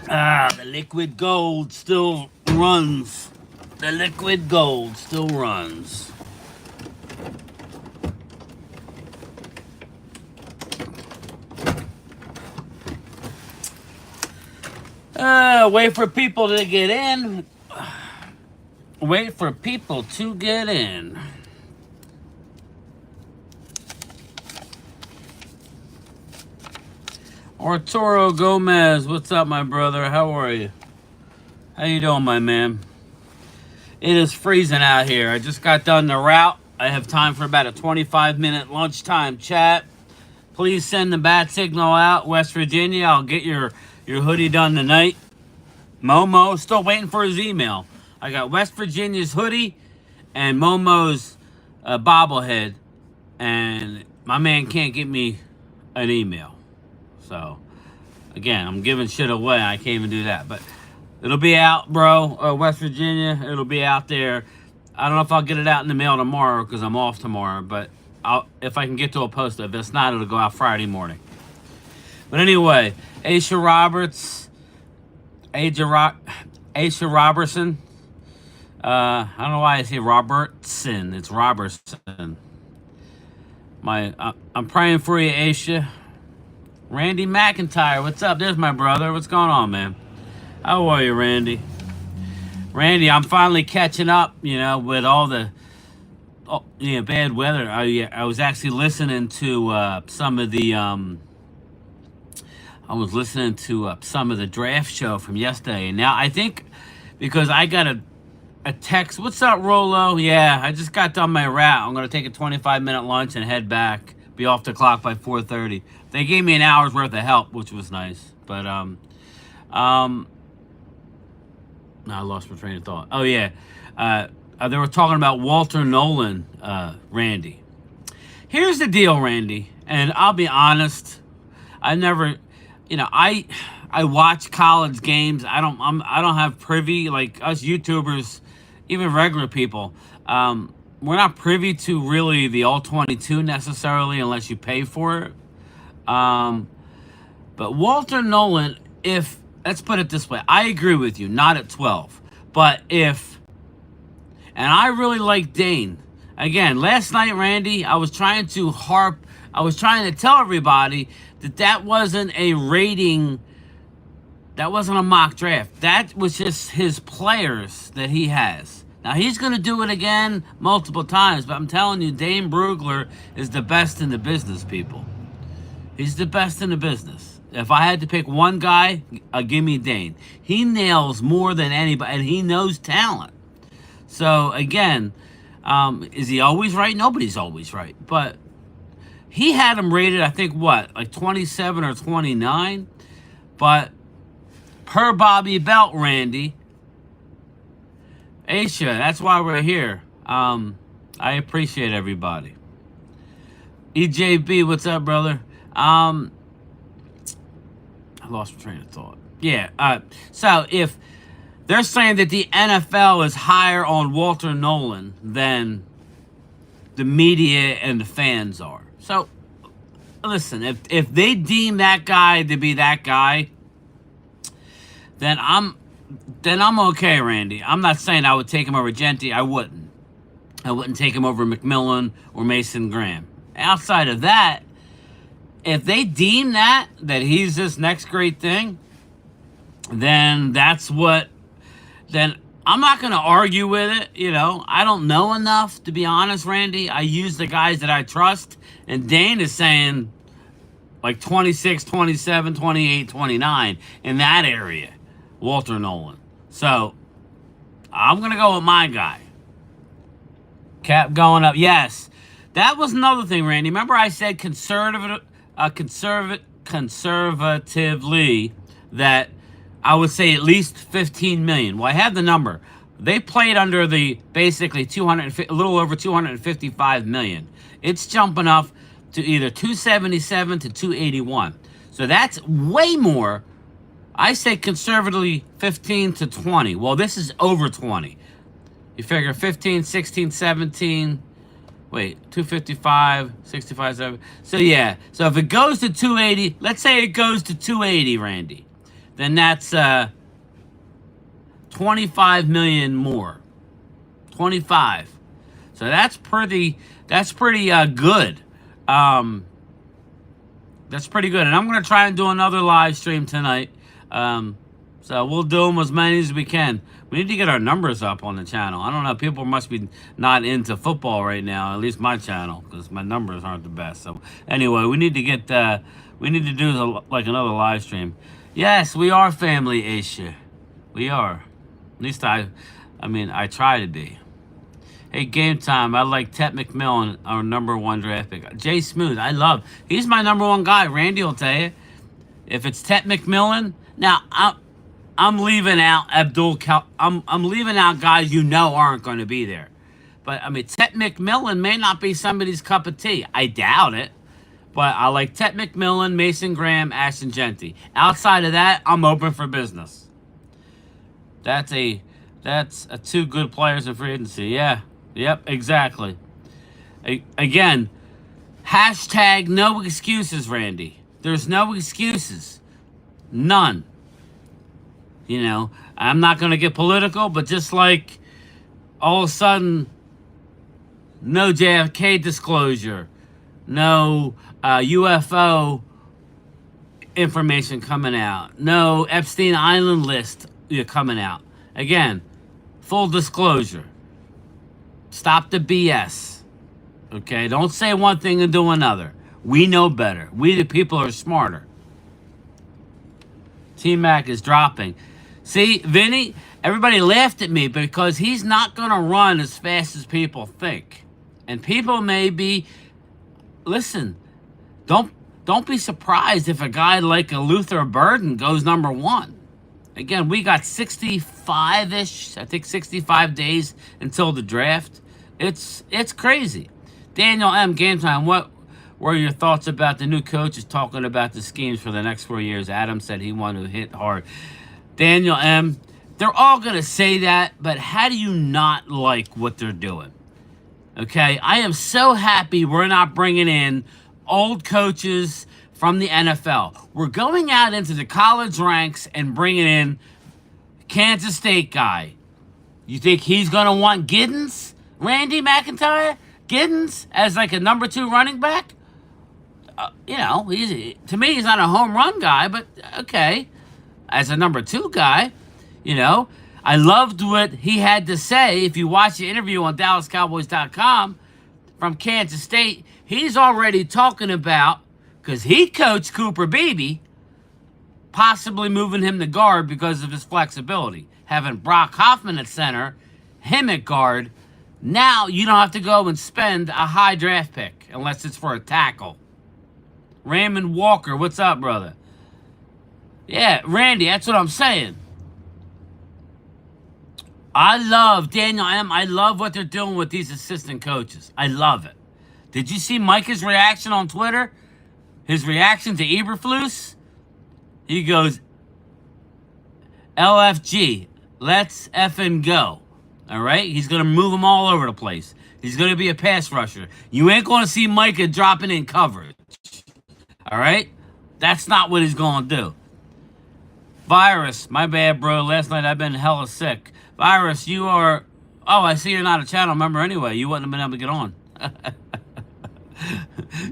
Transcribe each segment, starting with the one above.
The liquid gold still runs. The liquid gold still runs. Wait for people to get in. Wait for people to get in. Arturo Gomez, what's up, my brother? How are you? How you doing, my man? It is freezing out here. I just got done the route. I have time for about a 25-minute lunchtime chat. Please send the bat signal out, West Virginia. I'll get your hoodie done tonight. Momo, still waiting for his email. I got West Virginia's hoodie and Momo's bobblehead. And my man can't get me an email. So, again, I'm giving shit away. I can't even do that. But it'll be out, bro. West Virginia, it'll be out there. I don't know if I'll get it out in the mail tomorrow because I'm off tomorrow. But if I can get to a post, if it's not, it'll go out Friday morning. But anyway, Aisha Robertson. I don't know why I say Robertson. It's Robertson. I'm praying for you, Aisha. Randy McIntyre, what's up? There's my brother. What's going on, man? How are you, Randy? Randy, I'm finally catching up, with all the bad weather. I was actually listening to some of the draft show from yesterday. And now I think because I got a text. What's up, Rolo? Yeah, I just got done my route. I'm going to take a 25-minute lunch and head back. Be off the clock by 4:30. They gave me an hour's worth of help, which was nice. But I lost my train of thought. Oh yeah, they were talking about Walter Nolan, Randy. Here's the deal, Randy, and I'll be honest. I never, I watch college games. I don't have privy like us YouTubers, even regular people. We're not privy to really the All-22 necessarily unless you pay for it. But Walter Nolan, let's put it this way, I agree with you, not at 12. But and I really like Dane. Again, last night, Randy, I was trying to tell everybody that wasn't a rating, that wasn't a mock draft. That was just his players that he has. Now, he's going to do it again multiple times, but I'm telling you, Dane Brugler is the best in the business, people. He's the best in the business. If I had to pick one guy, give me Dane. He nails more than anybody, and he knows talent. So, again, is he always right? Nobody's always right. But he had him rated, I think, like 27 or 29? But per Bobby Belt, Randy, Aisha, that's why we're here. I appreciate everybody. EJB, what's up, brother? I lost my train of thought. Yeah, so if they're saying that the NFL is higher on Walter Nolan than the media and the fans are. So, listen, if they deem that guy to be that guy, then I'm okay, Randy. I'm not saying I would take him over Genti. I wouldn't. I wouldn't take him over McMillan or Mason Graham. Outside of that, if they deem that he's this next great thing, then then I'm not going to argue with it. I don't know enough, to be honest, Randy. I use the guys that I trust, and Dane is saying like 26, 27, 28, 29 in that area. Walter Nolan. So, I'm going to go with my guy. Cap going up. Yes. That was another thing, Randy. Remember I said conservatively that I would say at least 15 million. Well, I have the number. They played under the basically a little over 255 million. It's jumping up to either 277 to 281. So that's way more. I say conservatively 15 to 20. Well, this is over 20. You figure 15, 16, 17. Wait, 255, 65, 7. So, yeah. So, if it goes to 280, let's say it goes to 280, Randy. then that's 25 million more. 25. So that's pretty good. That's pretty good. And I'm going to try and do another live stream tonight. So we'll do them as many as we can. We need to get our numbers up on the channel. I don't know. People must be not into football right now, at least my channel, because my numbers aren't the best. So anyway, we need to get, we need to do like another live stream. Yes, we are family, Asia. We are. At least I mean, I try to be. Hey, game time. I like Tet McMillan, our #1 draft pick. Jay Smooth, he's my #1 guy. Randy will tell you. If it's Tet McMillan, now I'm leaving out I'm leaving out guys you know aren't going to be there. But I mean, Tet McMillan may not be somebody's cup of tea. I doubt it. But I like Tet McMillan, Mason Graham, Ashton Genty. Outside of that, I'm open for business. That's a 2 good players in free agency. Yeah. Yep, exactly. Again, hashtag no excuses, Randy. There's no excuses. None. You know, I'm not going to get political, but just like all of a sudden, no JFK disclosure, no UFO information coming out, no Epstein Island list coming out. Again, full disclosure. Stop the BS. Okay? Don't say one thing and do another. We know better. We, the people, are smarter. T-Mac is dropping. See, Vinny, everybody laughed at me because he's not going to run as fast as people think. And people may be... Listen, don't be surprised if a guy like a Luther Burden goes #1. Again, we got 65-ish, I think 65 days until the draft. It's crazy. Daniel M. Game Time, what were your thoughts about the new coaches talking about the schemes for the next 4 years? Adam said he wanted to hit hard. Daniel M., they're all going to say that, but how do you not like what they're doing? Okay, I am so happy we're not bringing in old coaches from the NFL. We're going out into the college ranks and bringing in Kansas State guy. You think he's going to want Giddens? Randy McIntyre? Giddens as like a #2 running back? You know, to me, he's not a home run guy, but okay. As a #2 guy, you know. I loved what he had to say. If you watch the interview on DallasCowboys.com from Kansas State, he's already talking about, because he coached Cooper Beebe, possibly moving him to guard because of his flexibility. Having Brock Hoffman at center, him at guard, now you don't have to go and spend a high draft pick unless it's for a tackle. Raymond Walker, what's up, brother? Yeah, Randy, that's what I'm saying. I love Daniel M. I love what they're doing with these assistant coaches. I love it. Did you see Micah's reaction on Twitter? His reaction to Eberflus? He goes, LFG, let's effing go. All right? He's going to move them all over the place. He's going to be a pass rusher. You ain't going to see Micah dropping in coverage. All right? That's not what he's going to do. Virus, my bad, bro. Last night I've been hella sick. Virus, you are... Oh, I see you're not a channel member anyway. You wouldn't have been able to get on.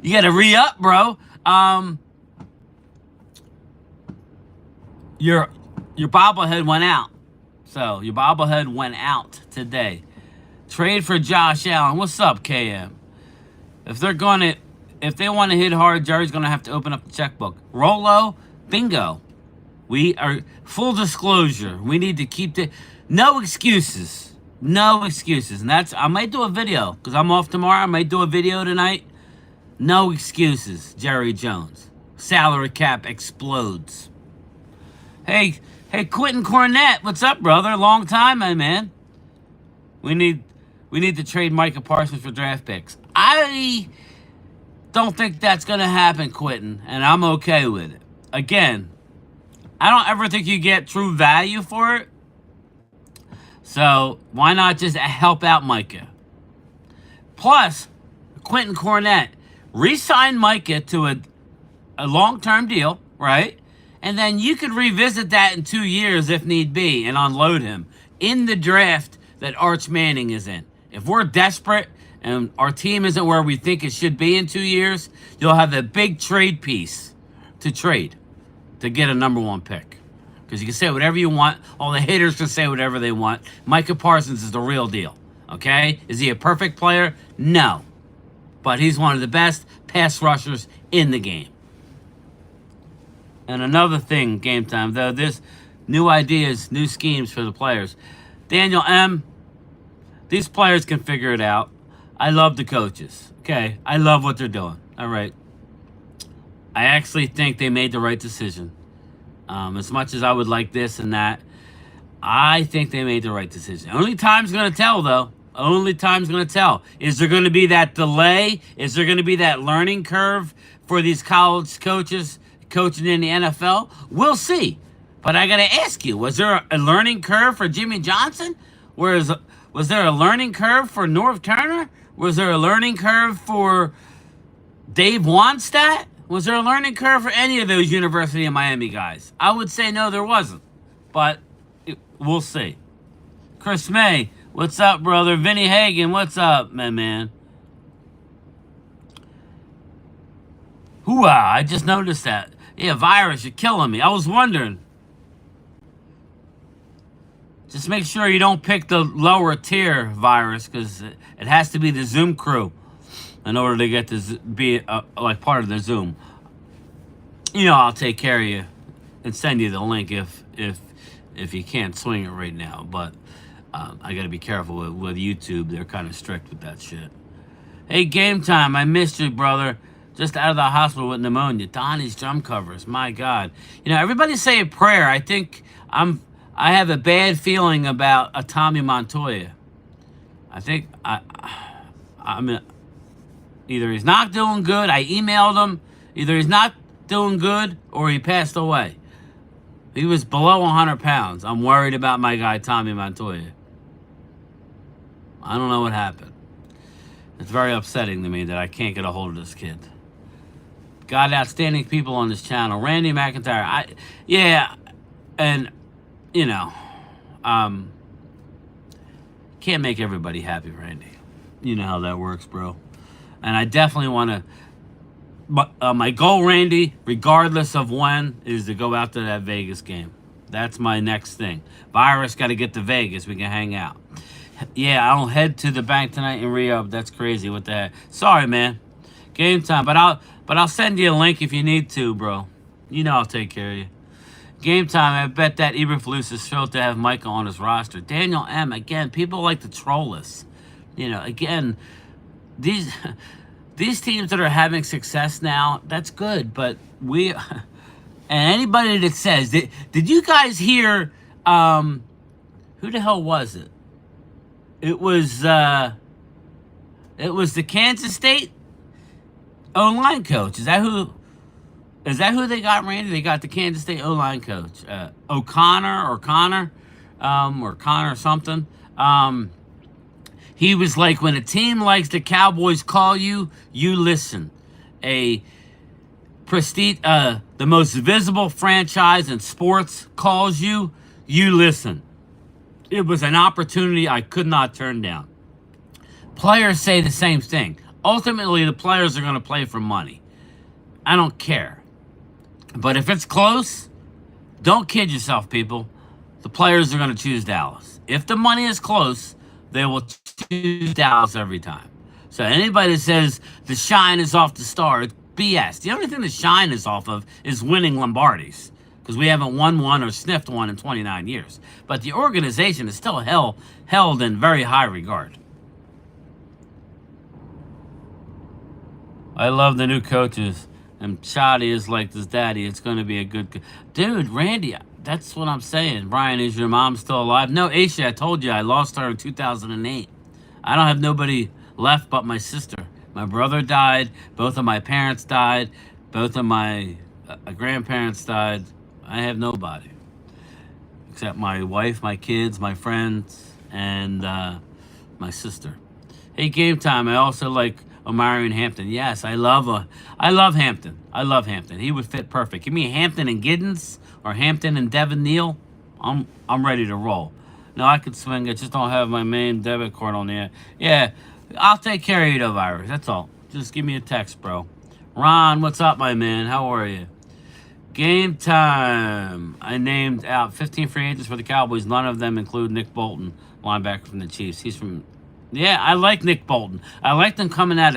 You got to re-up, bro. Your bobblehead went out. So, your bobblehead went out today. Trade for Josh Allen. What's up, KM? If they want to hit hard, Jerry's going to have to open up the checkbook. Rolo, bingo. We are... Full disclosure. We need to keep the... No excuses. No excuses. And that's... I might do a video, because I'm off tomorrow. I might do a video tonight. No excuses, Jerry Jones. Salary cap explodes. Hey, Quentin Cornett, what's up, brother? Long time, my man. We need to trade Micah Parsons for draft picks. I don't think that's going to happen, Quentin, and I'm okay with it. Again, I don't ever think you get true value for it. So, why not just help out Micah? Plus, Quentin Cornett, re-sign Micah to a long-term deal, right? And then you could revisit that in 2 years if need be and unload him in the draft that Arch Manning is in. If we're desperate and our team isn't where we think it should be in 2 years, you'll have a big trade piece to trade to get a number 1 pick. Because you can say whatever you want. All the haters can say whatever they want. Micah Parsons is the real deal. Okay? Is he a perfect player? No. But he's one of the best pass rushers in the game. And another thing, Game Time, though, this new ideas, new schemes for the players. Daniel M., these players can figure it out. I love the coaches. Okay? I love what they're doing. All right. I actually think they made the right decision. As much as I would like this and that, I think they made the right decision. Only time's going to tell, though. Only time's going to tell. Is there going to be that delay? Is there going to be that learning curve for these college coaches coaching in the NFL? We'll see. But I got to ask you, was there a learning curve for Jimmy Johnson? Was there a learning curve for Norv Turner? Was there a learning curve for Dave Wannstedt? Was there a learning curve for any of those University of Miami guys? I would say no, there wasn't. But we'll see. Chris May, what's up, brother? Vinny Hagan, what's up, my man? Hooah, I just noticed that. Yeah, virus, you're killing me. I was wondering. Just make sure you don't pick the lower tier virus, because it has to be the Zoom crew in order to get to be like part of the Zoom. You know, I'll take care of you and send you the link if you can't swing it right now. But I got to be careful with YouTube. They're kind of strict with that shit. Hey, Game Time, I missed you, brother. Just out of the hospital with pneumonia. Donnie's drum covers. My God. You know, everybody say a prayer. I think I have a bad feeling about a Tommy Montoya. I think I'm either he's not doing good. I emailed him. Either he's not doing good or he passed away. He was below 100 pounds. I'm worried about my guy, Tommy Montoya. I don't know what happened. It's very upsetting to me that I can't get a hold of this kid. Got outstanding people on this channel. Randy McIntyre. Yeah, and, you know, can't make everybody happy, Randy. You know how that works, bro. And I definitely want to... my goal, Randy, regardless of when, is to go out to that Vegas game. That's my next thing. Virus got to get to Vegas. We can hang out. Yeah, I don't head to the bank tonight and re-up. That's crazy. What the heck? Sorry, man. Game Time. But I'll send you a link if you need to, bro. You know I'll take care of you. Game Time. I bet that Eberflus is thrilled to have Micah on his roster. Daniel M. Again, people like to troll us. You know, again, these teams that are having success now, that's good. But and anybody that says, did you guys hear, who the hell was it? It was the Kansas State O-line coach. Is that who they got, Randy? They got the Kansas State O-line coach, Connor something. He was like, when a team likes the Cowboys call you, you listen. The most visible franchise in sports calls you, you listen. It was an opportunity I could not turn down. Players say the same thing. Ultimately, the players are going to play for money. I don't care. But if it's close, don't kid yourself, people. The players are going to choose Dallas. If the money is close, they will choose Dallas every time. So anybody that says the shine is off the star, it's BS. The only thing the shine is off of is winning Lombardis, because we haven't won one or sniffed one in 29 years. But the organization is still held in very high regard. I love the new coaches. And Chadi is like his daddy. It's going to be a good... Dude, Randy, that's what I'm saying. Brian, is your mom still alive? No, Aisha, I told you, I lost her in 2008. I don't have nobody left but my sister. My brother died. Both of my parents died. Both of my grandparents died. I have nobody. Except my wife, my kids, my friends, and my sister. Hey, Game Time, I also like Omarion Hampton. Yes, I love Hampton. I love Hampton. He would fit perfect. Give me Hampton and Giddens or Hampton and Devin Neal. I'm ready to roll. No, I could swing it. Just don't have my main debit card on there. Yeah, I'll take care of you, though, Virus. That's all. Just give me a text, bro. Ron, what's up, my man? How are you? Game time. I named out 15 free agents for the Cowboys. None of them include Nick Bolton, linebacker from the Chiefs. He's from... Yeah, I like Nick Bolton. I like them coming out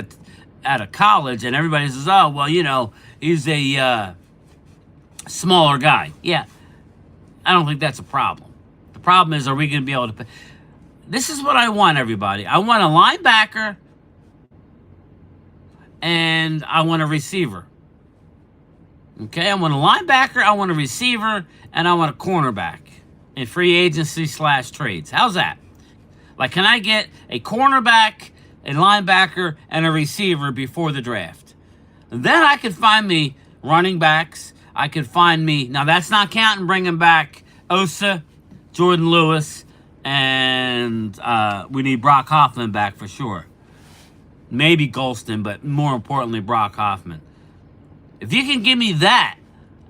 of college, and everybody says, oh, well, you know, he's a smaller guy. Yeah, I don't think that's a problem. The problem is, are we going to be able to pay? This is what I want, everybody. I want a linebacker, and I want a receiver. Okay, I want a linebacker, I want a receiver, and I want a cornerback in free agency / trades. How's that? Like, can I get a cornerback, a linebacker, and a receiver before the draft? And then I could find me running backs. I could find me... Now, that's not counting bringing back Osa, Jordan Lewis, and we need Brock Hoffman back for sure. Maybe Golston, but more importantly, Brock Hoffman. If you can give me that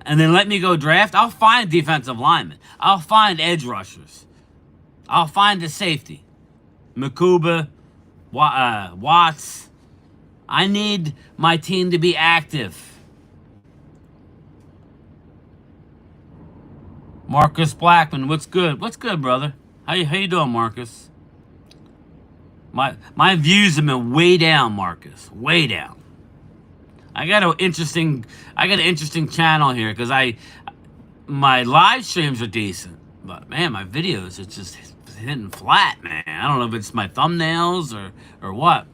and then let me go draft, I'll find defensive linemen. I'll find edge rushers. I'll find a safety. Makuba, Watts. I need my team to be active. Marcus Blackman, what's good? What's good, brother? How you doing, Marcus? My views have been way down, Marcus. Way down. I got an interesting channel here because my live streams are decent, but man, my videos are just hitting flat, man. I don't know if it's my thumbnails or what.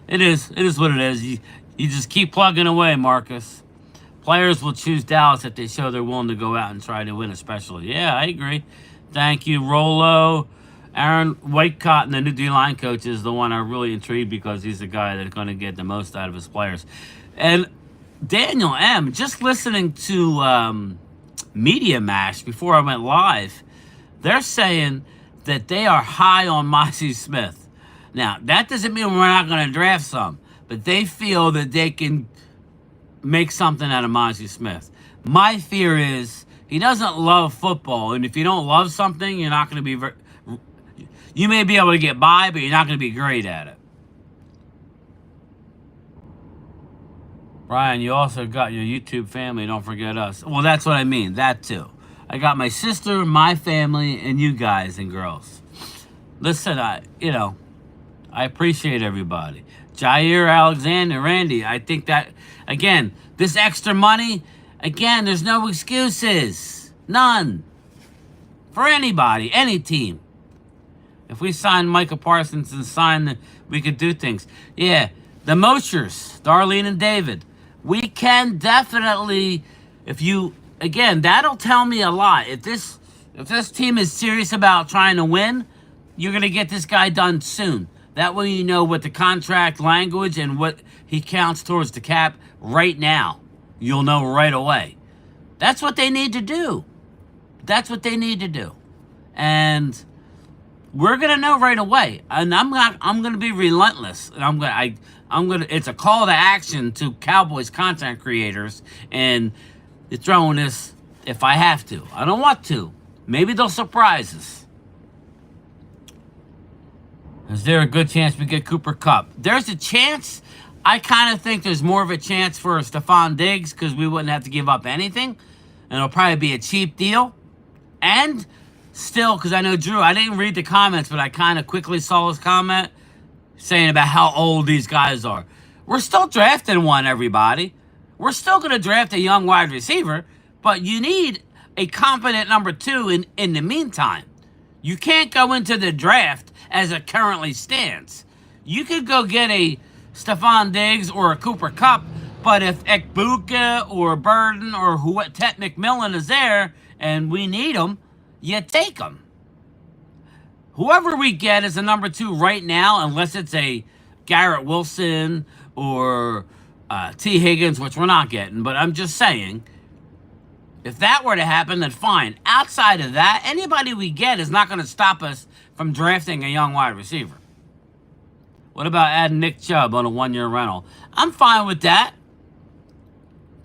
It is what it is. You just keep plugging away, Marcus. Players will choose Dallas if they show they're willing to go out and try to win, especially. Yeah, I agree. Thank you, Rolo. Aaron Whitecott, the new D-line coach, is the one I'm really intrigued because he's the guy that's going to get the most out of his players. And Daniel M., just listening to Media Mash before I went live, they're saying that they are high on Mozzie Smith. Now, that doesn't mean we're not going to draft some, but they feel that they can make something out of Mozzie Smith. My fear is he doesn't love football, and if you don't love something, you're not going to be... You may be able to get by, but you're not going to be great at it. Brian, you also got your YouTube family. Don't forget us. Well, that's what I mean. That too. I got my sister, my family, and you guys and girls. Listen, I appreciate everybody. Jair Alexander, Randy, I think that, again, this extra money, again, there's no excuses. None. For anybody, any team. If we sign Micah Parsons and we could do things. Yeah, the Moshers, Darlene and David. We can definitely, that'll tell me a lot. If this team is serious about trying to win, you're going to get this guy done soon. That way you know what the contract language and what he counts towards the cap right now. You'll know right away. That's what they need to do. That's what they need to do. And we're gonna know right away, and I'm gonna be relentless, and I'm gonna. It's a call to action to Cowboys content creators, and throwing this if I have to. I don't want to. Maybe they'll surprise us. Is there a good chance we get Cooper Kupp? There's a chance. I kind of think there's more of a chance for Stephon Diggs because we wouldn't have to give up anything, and it'll probably be a cheap deal, and. Still, because I know Drew, I didn't read the comments, but I kind of quickly saw his comment saying about how old these guys are. We're still drafting one, everybody. We're still going to draft a young wide receiver, but you need a competent number 2 in the meantime. You can't go into the draft as it currently stands. You could go get a Stephon Diggs or a Cooper Kupp, but if Ekbuka or Burden or Ted McMillan is there and we need them, you take them. Whoever we get as a number 2 right now, unless it's a Garrett Wilson or T. Higgins, which we're not getting, but I'm just saying, if that were to happen, then fine. Outside of that, anybody we get is not going to stop us from drafting a young wide receiver. What about adding Nick Chubb on a 1-year rental? I'm fine with that.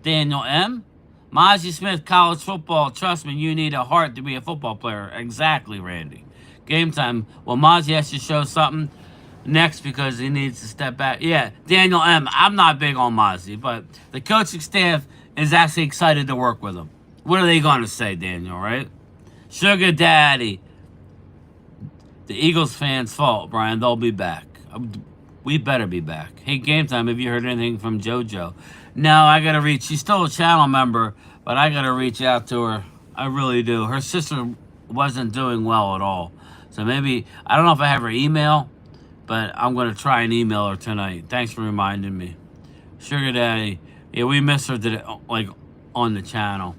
Daniel M. Mozzie Smith, college football. Trust me, you need a heart to be a football player. Exactly, Randy. Game time. Well, Mozzie has to show something next because he needs to step back. Yeah, Daniel M. I'm not big on Mozzie, but the coaching staff is actually excited to work with him. What are they going to say, Daniel, right? Sugar Daddy. The Eagles fans' fault, Brian. They'll be back. We better be back. Hey, game time. Have you heard anything from JoJo? No, I got to reach. She's still a channel member, but I got to reach out to her. I really do. Her sister wasn't doing well at all. So maybe, I don't know if I have her email, but I'm going to try and email her tonight. Thanks for reminding me. Sugar Daddy. Yeah, we miss her like on the channel.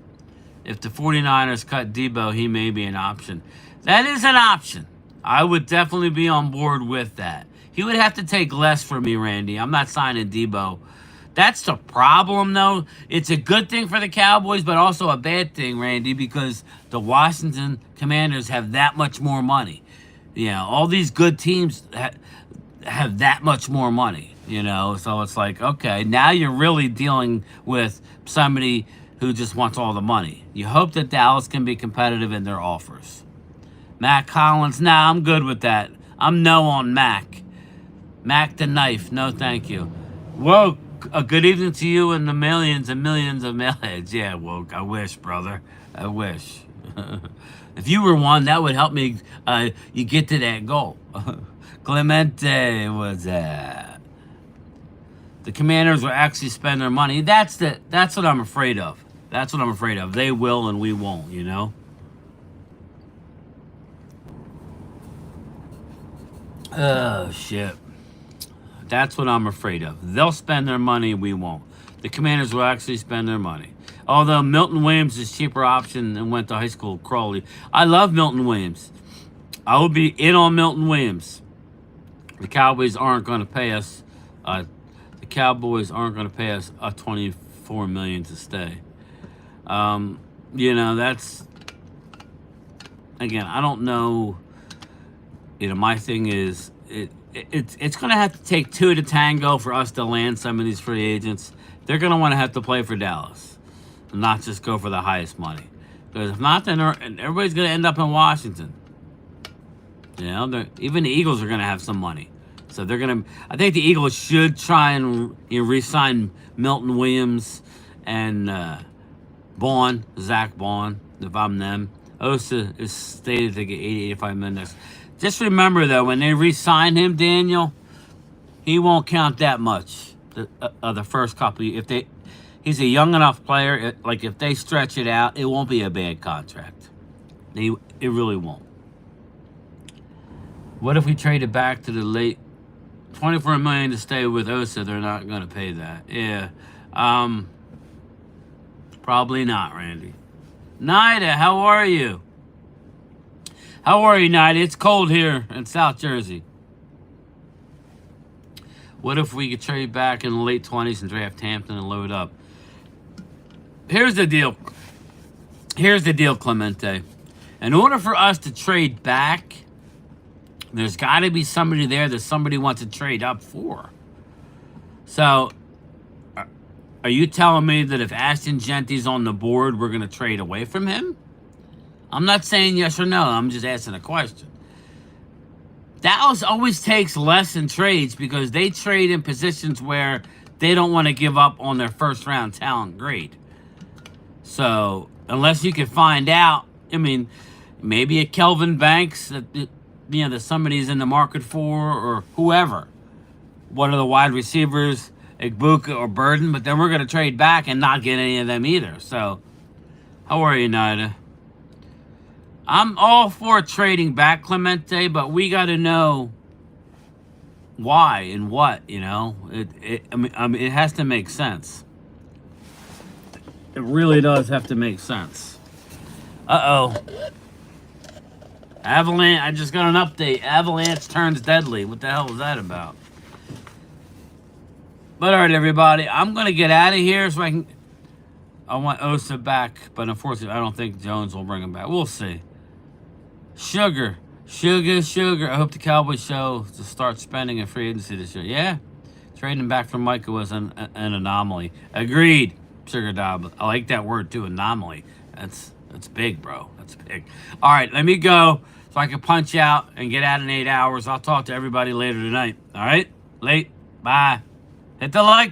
If the 49ers cut Debo, he may be an option. That is an option. I would definitely be on board with that. He would have to take less for me, Randy. I'm not signing Debo. That's the problem, though. It's a good thing for the Cowboys, but also a bad thing, Randy, because the Washington Commanders have that much more money. You know, all these good teams have that much more money, you know? So it's like, okay, now you're really dealing with somebody who just wants all the money. You hope that Dallas can be competitive in their offers. Matt Collins, nah, I'm good with that. I'm no on Mac. Mac the knife, no thank you. Whoa, a good evening to you and the millions and millions of mailheads. Yeah, Woke, I wish, brother. I wish. If you were one, that would help me you get to that goal. Clemente was that. The Commanders will actually spend their money. That's what I'm afraid of. That's what I'm afraid of. They will and we won't, you know? Oh, shit. That's what I'm afraid of. They'll spend their money, we won't. The Commanders will actually spend their money. Although Milton Williams is a cheaper option and went to high school at Crawley. I love Milton Williams. I will be in on Milton Williams. The Cowboys aren't going to pay us. The Cowboys aren't going to pay us $24 million to stay. You know, that's, again, I don't know. You know, my thing is it's going to have to take two to tango for us to land some of these free agents. They're going to want to have to play for Dallas, and not just go for the highest money. Because if not, then everybody's going to end up in Washington. You know, even the Eagles are going to have some money. So they're going to, I think the Eagles should try and re-sign Milton Williams and Zach Bond, if I'm them. Osa is stated to get 85 minutes. Just remember, though, when they re-sign him, Daniel, he won't count that much. The first couple, he's a young enough player. Like if they stretch it out, it won't be a bad contract. It really won't. What if we trade it back to the late $24 million to stay with Osa? They're not going to pay that. Yeah, probably not, Randy. Nida, how are you? How are you, Nida? It's cold here in South Jersey. What if we could trade back in the late 20s and draft Hampton and load up? Here's the deal. Here's the deal, Clemente. In order for us to trade back, there's got to be somebody there that somebody wants to trade up for. So, are you telling me that if Ashton Genty's on the board, we're going to trade away from him? I'm not saying yes or no. I'm just asking a question. Dallas always takes less in trades because they trade in positions where they don't want to give up on their first-round talent grade. So, unless you can find out, I mean, maybe a Kelvin Banks that somebody's in the market for, or whoever. One of the wide receivers, Igbuka or Burden, but then we're going to trade back and not get any of them either. So, how are you, Nida? I'm all for trading back, Clemente, but we got to know why and what, you know. I mean, it has to make sense. It really does have to make sense. Uh-oh. Avalanche, I just got an update. Avalanche turns deadly. What the hell is that about? But all right, everybody, I'm going to get out of here so I want Osa back, but unfortunately, I don't think Jones will bring him back. We'll see. Sugar, Sugar. I hope the Cowboys show to start spending in free agency this year. Yeah, trading back from Micah was an anomaly. Agreed, Sugar Dob. I like that word too, anomaly. That's big, bro. That's big. All right, let me go so I can punch out and get out in 8 hours. I'll talk to everybody later tonight. All right, late. Bye. Hit the like button.